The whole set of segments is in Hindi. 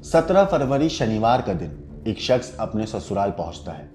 17 फरवरी शनिवार का दिन एक शख्स अपने ससुराल पहुंचता है।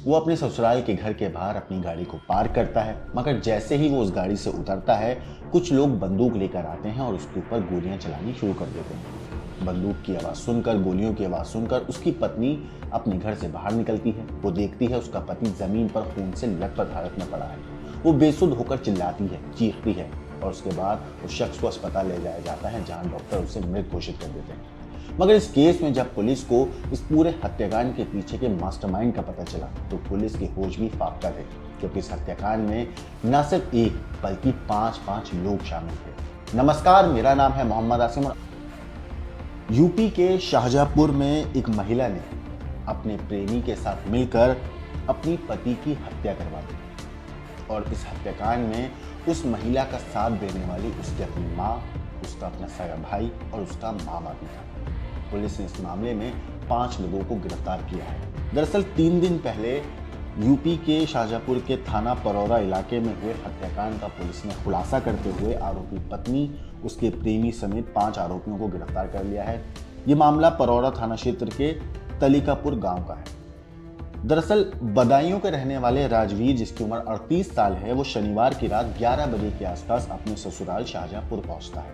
वो अपने ससुराल के घर के बाहर अपनी गाड़ी को पार्क करता है, मगर जैसे ही वो उस गाड़ी से उतरता है कुछ लोग बंदूक लेकर आते हैं और उसके ऊपर गोलियां चलानी शुरू कर देते हैं। बंदूक की आवाज़ सुनकर, गोलियों की आवाज़ सुनकर उसकी पत्नी अपने घर से बाहर निकलती है। वो देखती है उसका पति जमीन पर खून से लथपथ हालत में पड़ा है। वो बेसुध होकर चिल्लाती है, चीखती है और उसके बाद उस शख्स को अस्पताल ले जाया जाता है, जहां डॉक्टर उसे मृत घोषित कर देते हैं। मगर इस केस में जब पुलिस को इस पूरे हत्याकांड के पीछे के मास्टरमाइंड का पता चला तो पुलिस की होश भी फाख्ता थे, क्योंकि इस हत्याकांड में न सिर्फ एक बल्कि पांच लोग शामिल थे। नमस्कार, मेरा नाम है मोहम्मद आसिम और यूपी के शाहजहांपुर में एक महिला ने अपने प्रेमी के साथ मिलकर अपनी पति की हत्या करवा दी। और इस हत्याकांड में उस महिला का साथ देने वाली उसकी अपनी माँ, उसका अपना सगा भाई और उसका मामा भी था। पुलिस ने इस मामले में 5 लोगों को गिरफ्तार किया है। दरअसल 3 दिन पहले यूपी के शाहजहांपुर के थाना परौरा इलाके में हुए हत्याकांड का पुलिस ने खुलासा करते हुए आरोपी पत्नी, उसके प्रेमी समेत 5 आरोपियों को गिरफ्तार कर लिया है। ये मामला परौरा थाना क्षेत्र के तलिकापुर गांव का है। दरअसल बदायूं के रहने वाले राजवीर, जिसकी उम्र 38 साल है, वो शनिवार की रात 11 बजे के आसपास अपने ससुराल शाहजहांपुर पहुंचता है।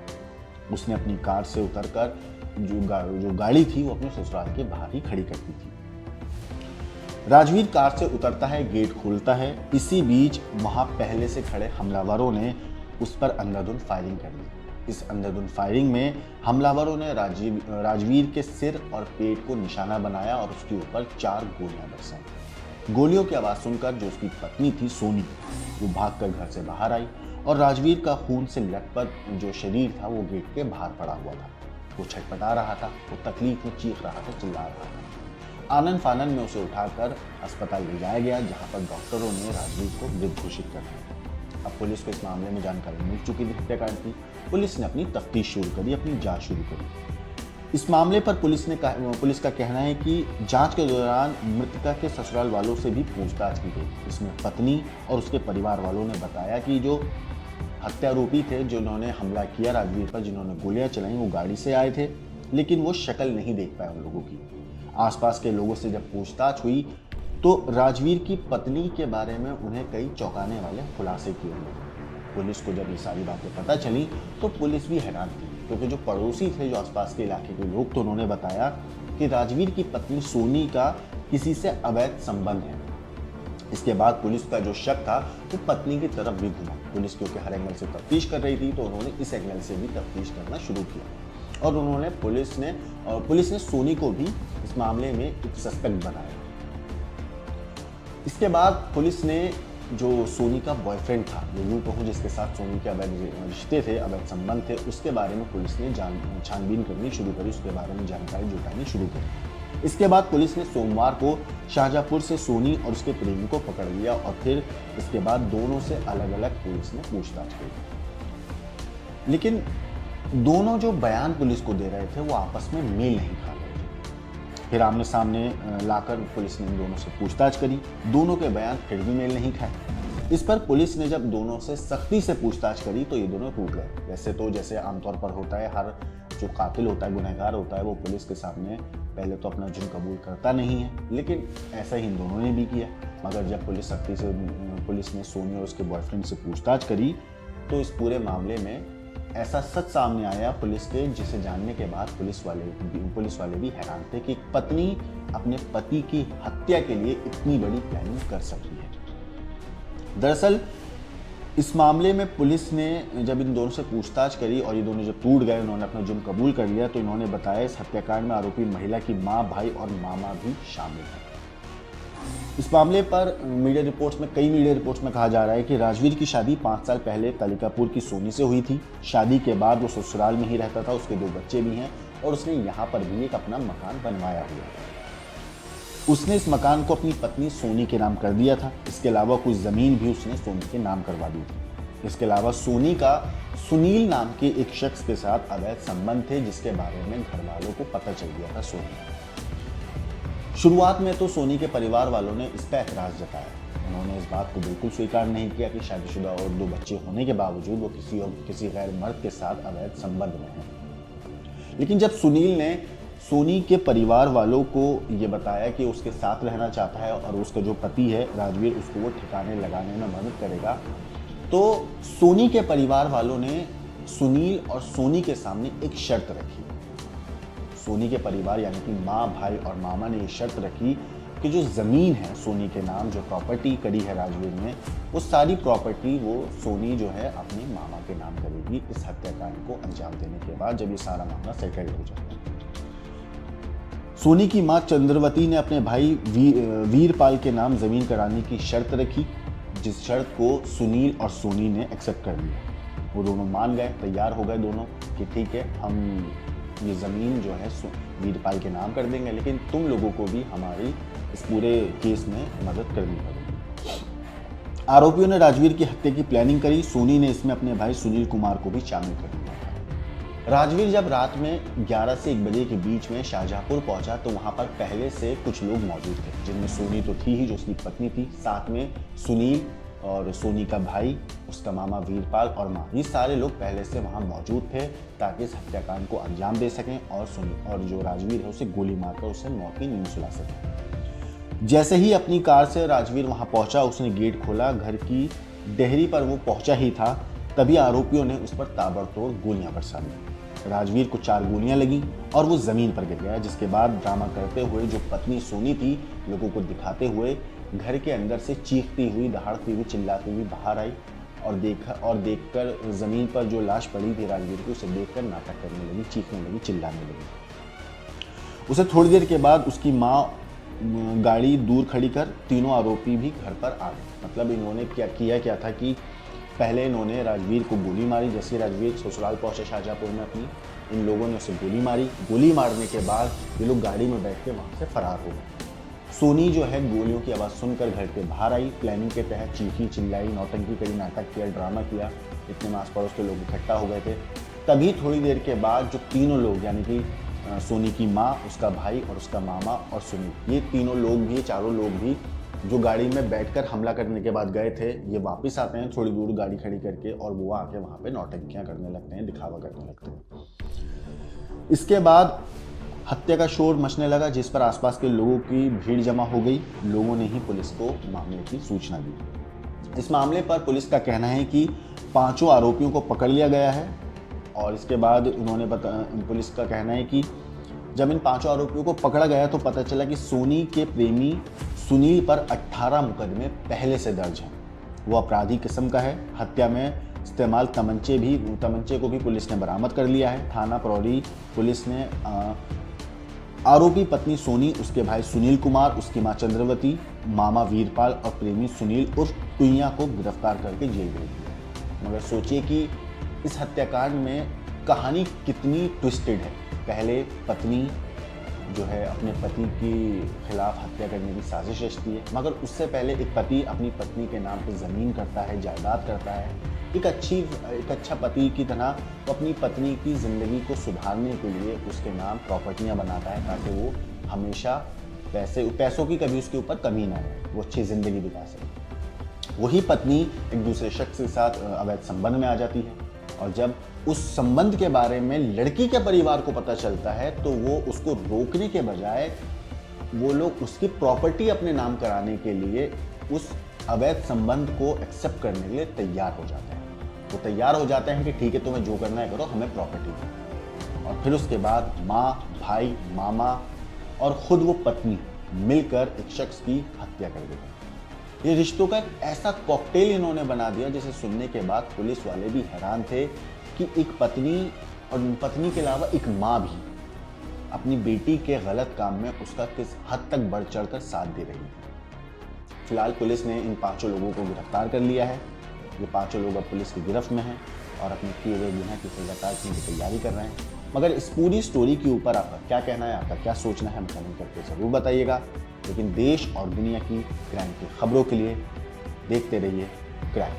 उसने अपनी कार से उतरकर जो गाड़ी थी वो अपने ससुराल के बाहर ही खड़ी कर दी थी। राजवीर कार से उतरता है, गेट खोलता है। इसी बीच वहां पहले से खड़े हमलावरों ने उस पर अंधाधुंध फायरिंग कर दी। इस अंधाधुंध फायरिंग में हमलावरों ने राजवीर के सिर और पेट को निशाना बनाया और उसके ऊपर 4 गोलियां बरसाई। गोलियों की आवाज सुनकर जो उसकी पत्नी थी सोनी, वो भागकर घर से बाहर आई और राजवीर का खून से लथपथ जो शरीर था वो गेट के बाहर पड़ा हुआ था। वो छटपटा रहा था, वो तकलीफ में चीख रहा था, चिल्ला रहा था। आनन फानन में उसे उठाकर अस्पताल ले जाया गया, जहां पर डॉक्टरों ने राजवीर को मृत घोषित कर दिया। अब पुलिस को इस मामले में जानकारी मिल चुकी थी हत्याकांड की। पुलिस ने अपनी तफ्तीश शुरू करी, अपनी जांच शुरू करी। इस मामले पर पुलिस का कहना है कि जांच के दौरान मृतका के ससुराल वालों से भी पूछताछ की गई। इसमें पत्नी और उसके परिवार वालों ने बताया कि जो हत्यारोपी थे, जिन्होंने हमला किया राजवीर पर, जिन्होंने गोलियां चलाई, वो गाड़ी से आए थे, लेकिन वो शक्ल नहीं देख पाए उन लोगों की। आसपास के लोगों से जब पूछताछ हुई तो राजवीर की पत्नी के बारे में उन्हें कई चौंकाने वाले खुलासे किए गए। पुलिस को जब ये सारी बातें पता चली तो पुलिस भी हैरान थी, क्योंकि जो पड़ोसी थे, जो आसपास के इलाके के लोग, तो उन्होंने बताया कि राजवीर की पत्नी सोनी का किसी से अवैध संबंध है। इसके बाद पुलिस का जो शक था वो पत्नी की तरफ भी घुमा। पुलिस क्योंकि हर एंगल से तफ्तीश कर रही थी तो उन्होंने इस एंगल से भी तफ्तीश करना शुरू किया और पुलिस ने सोनी को भी इस मामले में एक सस्पेक्ट बनाया। इसके बाद पुलिस ने जो सोनी का बॉयफ्रेंड था, जो यूं कहूं जिसके साथ सोनी के अवैध रिश्ते थे, अवैध संबंध थे, उसके बारे में पुलिस ने छानबीन करनी शुरू करी, उसके बारे में जानकारी जुटानी शुरू करी। इसके बाद पुलिस ने सोमवार को शाहजहांपुर से सोनी और उसके प्रेमी को पकड़ लिया और फिर इसके बाद दोनों से अलग अलग पुलिस ने पूछताछ की। लेकिन दोनों जो बयान पुलिस को दे रहे थे वो आपस में मेल नहीं खा रहे थे। फिर आमने सामने लाकर पुलिस ने इन दोनों से पूछताछ करी, दोनों के बयान फिर भी मेल नहीं खाए। इस पर पुलिस ने जब दोनों से सख्ती से पूछताछ करी तो ये दोनों टूट गए। वैसे तो जैसे आमतौर पर होता है, हर जो कातिल होता है, गुनहगार होता है, वो पुलिस के सामने पहले तो अपना जुर्म कबूल करता नहीं है, लेकिन ऐसा ही इन दोनों ने भी किया। मगर जब पुलिस ने सोनी और उसके बॉयफ्रेंड से पूछताछ करी तो इस पूरे मामले में ऐसा सच सामने आया पुलिस के, जिसे जानने के बाद पुलिस वाले भी हैरान थे कि एक पत्नी अपने पति की हत्या के लिए इतनी बड़ी प्लानिंग कर सकती है। दरअसल इस मामले में पुलिस ने जब इन दोनों से पूछताछ करी और ये दोनों जब टूट गए, उन्होंने अपना जुर्म कबूल कर लिया, तो इन्होंने बताया इस हत्याकांड में आरोपी महिला की मां, भाई और मामा भी शामिल हैं। इस मामले पर कई मीडिया रिपोर्ट्स में कहा जा रहा है कि राजवीर की शादी 5 साल पहले तलिकापुर की सोनी से हुई थी। शादी के बाद वो ससुराल में ही रहता था, उसके 2 बच्चे भी हैं और उसने यहाँ पर भी एक अपना मकान बनवाया हुआ है। उसने इस मकान को अपनी पत्नी सोनी के नाम कर दिया था। इसके अलावा कुछ ज़मीन भी उसने सोनी के नाम करवा दी थी। इसके अलावा सोनी का सुनील नाम के एक शख्स के साथ अवैध संबंध थे, जिसके बारे में घर वालों को पता चल गया था सोनी। शुरुआत में तो सोनी के परिवार वालों ने इस पर एतराज़ जताया। उन्होंने इस बात को बिल्कुल स्वीकार नहीं किया कि शादीशुदा और 2 बच्चे होने के बावजूद वो किसी गैर मर्द के साथ अवैध संबंध में हैं। लेकिन जब सुनील ने सोनी के परिवार वालों को ये बताया कि उसके साथ रहना चाहता है और उसका जो पति है राजवीर उसको वो ठिकाने लगाने में मदद करेगा। तो सोनी के परिवार वालों ने सुनील और सोनी के सामने एक शर्त रखी। सोनी के परिवार यानी कि माँ, भाई और मामा ने ये शर्त रखी कि जो ज़मीन है सोनी के नाम, जो प्रॉपर्टी करी है राजवीर ने, वो सारी प्रॉपर्टी वो सोनी जो है अपने मामा के नाम करेगी इस हत्याकांड को अंजाम देने के बाद, जब ये सारा मामला सेटल हो जाता है। सोनी की मां चंद्रवती ने अपने भाई वीरपाल के नाम जमीन कराने की शर्त रखी, जिस शर्त को सुनील और सोनी ने एक्सेप्ट कर लिया। वो दोनों मान गए, तैयार हो गए दोनों कि ठीक है, हम ये ज़मीन जो है वीरपाल के नाम कर देंगे, लेकिन तुम लोगों को भी हमारी इस पूरे केस में मदद करनी पड़ेगी। आरोपियों ने राजवीर की हत्या की प्लानिंग करी। सोनी ने इसमें अपने भाई सुनील कुमार को भी शामिल कर दिया। राजवीर जब रात में 11 से 1 बजे के बीच में शाहजहांपुर पहुंचा तो वहां पर पहले से कुछ लोग मौजूद थे, जिनमें सोनी तो थी ही, जो उसकी पत्नी थी, साथ में सुनील और सोनी का भाई, उसका मामा वीरपाल और माँ, ये सारे लोग पहले से वहां मौजूद थे ताकि इस हत्याकांड को अंजाम दे सकें और जो राजवीर है उसे गोली मारकर उसे मौत की नींद सुला सकें। जैसे ही अपनी कार से राजवीर वहां पहुंचा, उसने गेट खोला, घर की देहरी पर वो पहुंचा ही था, तभी आरोपियों ने उस पर ताबड़तोड़ गोलियां बरसा दी। राजवीर को 4 गोलियां लगी और वो जमीन पर गिर गया, जिसके बाद ड्रामा करते हुए जो पत्नी सोनी थी, लोगों को दिखाते हुए घर के अंदर से चीखती हुई, दहाड़ती हुई, चिल्लाती हुई बाहर आई और देखकर जमीन पर जो लाश पड़ी थी राजवीर की, उसे देखकर नाटक करने लगी, चीखने लगी, चिल्लाने लगी। उसे थोड़ी देर के बाद उसकी माँ गाड़ी दूर खड़ी कर तीनों आरोपी भी घर पर आ गए। मतलब इन्होंने क्या था कि पहले इन्होंने राजवीर को गोली मारी। जैसे राजवीर ससुराल पहुंचे शाहजहांपुर में अपनी, इन लोगों ने उसे गोली मारी। गोली मारने के बाद ये लोग गाड़ी में बैठ के वहाँ से फरार हो गए। सोनी जो है गोलियों की आवाज़ सुनकर घर के बाहर आई। प्लानिंग के तहत चीखी, चिल्लाई, नौटंकी करी, नाटक किया, ड्रामा किया। इतने में आस पड़ोस के लोग इकट्ठा हो गए थे। तभी थोड़ी देर के बाद जो तीनों लोग यानी कि सोनी की माँ, उसका भाई और उसका मामा और सुनील, ये तीनों लोग भी, चारों लोग भी जो गाड़ी में बैठकर हमला करने के बाद गए थे, ये वापस आते हैं थोड़ी दूर गाड़ी खड़ी करके और वो आके वहाँ पे नौटंकियाँ करने लगते हैं, दिखावा करने लगते हैं। इसके बाद हत्या का शोर मचने लगा, जिस पर आसपास के लोगों की भीड़ जमा हो गई। लोगों ने ही पुलिस को मामले की सूचना दी। इस मामले पर पुलिस का कहना है कि 5 आरोपियों को पकड़ लिया गया है और इसके बाद पुलिस का कहना है कि जब इन 5 आरोपियों को पकड़ा गया तो पता चला कि सोनी के प्रेमी सुनील पर 18 मुकदमे पहले से दर्ज हैं। वो अपराधी किस्म का है। हत्या में इस्तेमाल तमंचे को भी पुलिस ने बरामद कर लिया है। थाना प्रौढ़ी पुलिस ने आरोपी पत्नी सोनी, उसके भाई सुनील कुमार, उसकी मां चंद्रवती, मामा वीरपाल और प्रेमी सुनील उर्फ टुइया को गिरफ्तार करके जेल भेज दिया। मगर सोचिए कि इस हत्याकांड में कहानी कितनी ट्विस्टेड है। पहले पत्नी जो है अपने पति के खिलाफ हत्या करने की साजिश रचती है, मगर उससे पहले एक पति अपनी पत्नी के नाम पे ज़मीन करता है, जायदाद करता है। एक अच्छा पति की तरह वो अपनी पत्नी की ज़िंदगी को सुधारने के लिए उसके नाम प्रॉपर्टियां बनाता है ताकि वो हमेशा पैसों की कभी उसके ऊपर कमी ना आए, वो अच्छी ज़िंदगी बिता सके। वही पत्नी एक दूसरे शख्स के साथ अवैध संबंध में आ जाती है और जब उस संबंध के बारे में लड़की के परिवार को पता चलता है तो वो उसको रोकने के बजाय वो लोग उसकी प्रॉपर्टी अपने नाम कराने के लिए उस अवैध संबंध को एक्सेप्ट करने के लिए तैयार हो जाते हैं। वो तैयार हो जाते हैं कि ठीक है, तुम्हें जो करना है करो, हमें प्रॉपर्टी दो। और फिर उसके बाद माँ, भाई, मामा और खुद वो पत्नी मिलकर एक शख्स की हत्या कर देते हैं। ये रिश्तों का एक ऐसा कॉकटेल इन्होंने बना दिया जिसे सुनने के बाद पुलिस वाले भी हैरान थे कि एक पत्नी और पत्नी के अलावा एक माँ भी अपनी बेटी के गलत काम में उसका किस हद तक बढ़ चढ़कर साथ दे रही है। फिलहाल पुलिस ने इन 5 लोगों को गिरफ्तार कर लिया है। ये 5 लोग अब पुलिस की गिरफ्त में हैं और अपने किए गए गुनाह की सजा काटने की तैयारी कर रहे हैं। मगर इस पूरी स्टोरी के ऊपर आपका क्या कहना है, आपका क्या सोचना है, हमें कमेंट करके ज़रूर बताइएगा। लेकिन देश और दुनिया की क्राइम की खबरों के लिए देखते रहिए क्राइम।